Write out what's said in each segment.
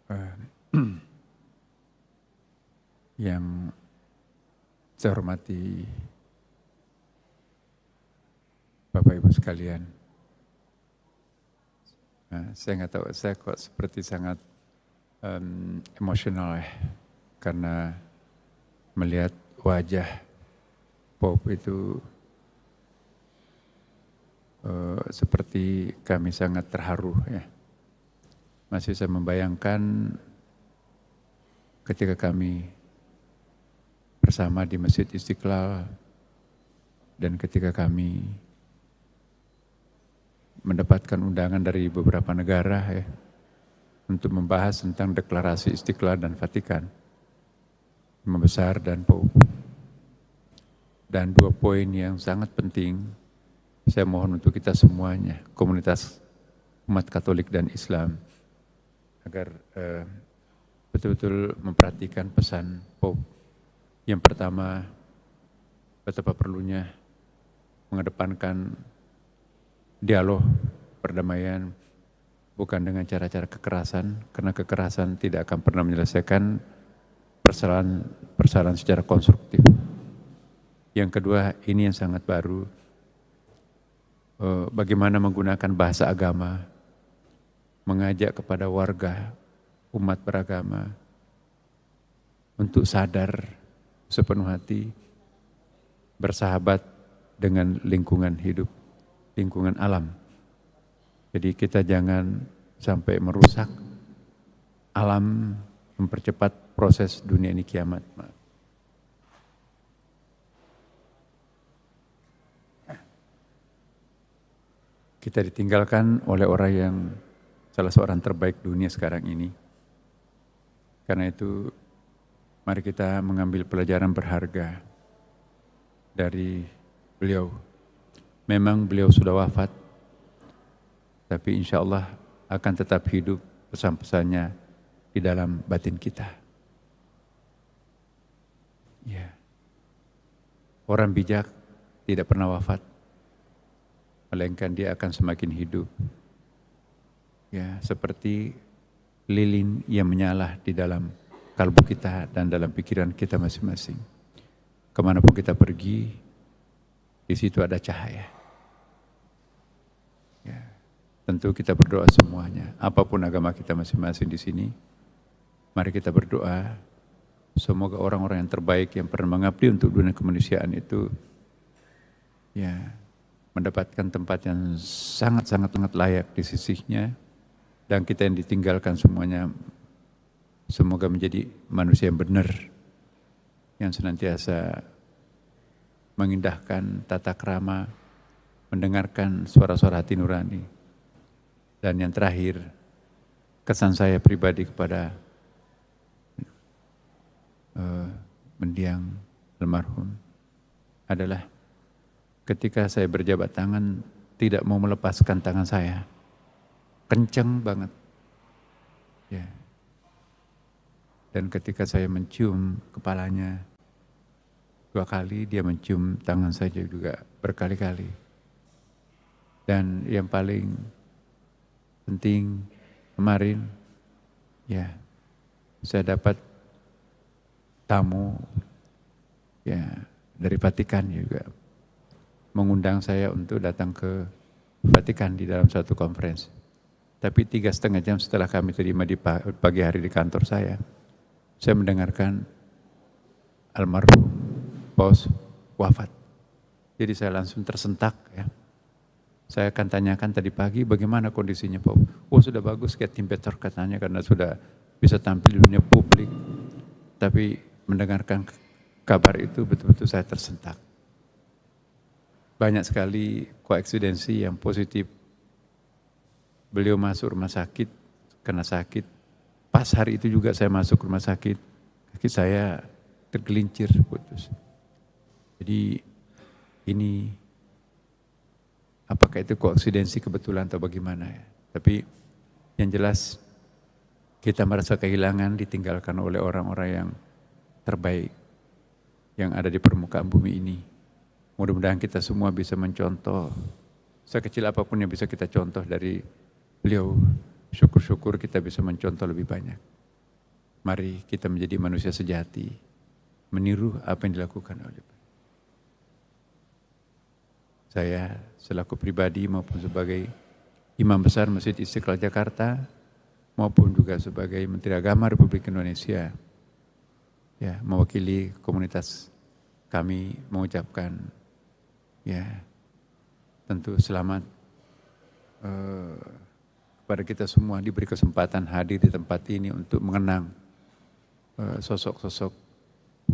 Eh, yang saya hormati Bapak Ibu sekalian, saya nggak tahu, saya kok seperti sangat emosional ya, karena melihat wajah Pope itu seperti kami sangat terharu ya. Masih saya membayangkan ketika kami bersama di Masjid Istiqlal dan ketika kami mendapatkan undangan dari beberapa negara ya, untuk membahas tentang deklarasi Istiqlal dan Vatikan, Imam Besar dan Pope. Dan dua poin yang sangat penting, saya mohon untuk kita semuanya, komunitas umat Katolik dan Islam, agar betul-betul memperhatikan pesan Pope. Yang pertama, betapa perlunya mengedepankan dialog, perdamaian, bukan dengan cara-cara kekerasan, karena kekerasan tidak akan pernah menyelesaikan persoalan secara konstruktif. Yang kedua, ini yang sangat baru, bagaimana menggunakan bahasa agama, mengajak kepada warga, umat beragama, untuk sadar sepenuh hati, bersahabat dengan lingkungan hidup, lingkungan alam. Jadi kita jangan sampai merusak alam, mempercepat proses dunia ini kiamat. Kita ditinggalkan oleh orang yang salah seorang terbaik dunia sekarang ini. Karena itu, mari kita mengambil pelajaran berharga dari beliau. Memang beliau sudah wafat, tapi insya Allah akan tetap hidup pesan-pesannya di dalam batin kita. Ya. Orang bijak tidak pernah wafat, melainkan dia akan semakin hidup. Ya, seperti lilin yang menyala di dalam kalbu kita dan dalam pikiran kita masing-masing. Kemanapun kita pergi, di situ ada cahaya. Ya, tentu kita berdoa semuanya. Apapun agama kita masing-masing di sini, mari kita berdoa. Semoga orang-orang yang terbaik yang pernah mengabdi untuk dunia kemanusiaan itu, ya, mendapatkan tempat yang sangat-sangat layak di sisinya, dan kita yang ditinggalkan semuanya, semoga menjadi manusia yang benar, yang senantiasa mengindahkan tata krama, mendengarkan suara-suara hati nurani. Dan yang terakhir, kesan saya pribadi kepada mendiang almarhum adalah ketika saya berjabat tangan, tidak mau melepaskan tangan saya. Kenceng banget. Ya. Dan ketika saya mencium kepalanya 2 kali, dia mencium tangan saya juga berkali-kali. Dan yang paling penting kemarin, ya, saya dapat tamu ya dari Vatikan juga, mengundang saya untuk datang ke Vatikan di dalam satu conference. Tapi 3,5 jam setelah kami terima di pagi hari di kantor saya mendengarkan almarhum Paus wafat. Jadi saya langsung tersentak ya. Saya akan tanyakan tadi pagi bagaimana kondisinya Paus. Oh sudah bagus, getting better katanya, karena sudah bisa tampil di dunia publik. Tapi mendengarkan kabar itu betul-betul saya tersentak. Banyak sekali koeksidensi yang positif. Beliau masuk rumah sakit karena sakit. Pas hari itu juga saya masuk rumah sakit, kaki saya tergelincir putus. Jadi ini apakah itu koeksidensi kebetulan atau bagaimana ya. Tapi yang jelas kita merasa kehilangan, ditinggalkan oleh orang-orang yang terbaik yang ada di permukaan bumi ini. Mudah-mudahan kita semua bisa mencontoh, sekecil apapun yang bisa kita contoh dari beliau. Syukur-syukur kita bisa mencontoh lebih banyak. Mari kita menjadi manusia sejati, meniru apa yang dilakukan oleh saya selaku pribadi maupun sebagai Imam Besar Masjid Istiqlal Jakarta maupun juga sebagai Menteri Agama Republik Indonesia, ya, mewakili komunitas kami mengucapkan ya tentu selamat kepada kita semua diberi kesempatan hadir di tempat ini untuk mengenang sosok-sosok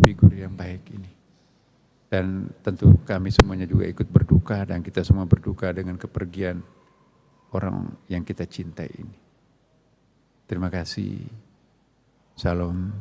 figur yang baik ini. Dan tentu kami semuanya juga ikut berduka dan kita semua berduka dengan kepergian orang yang kita cintai ini. Terima kasih. Salam.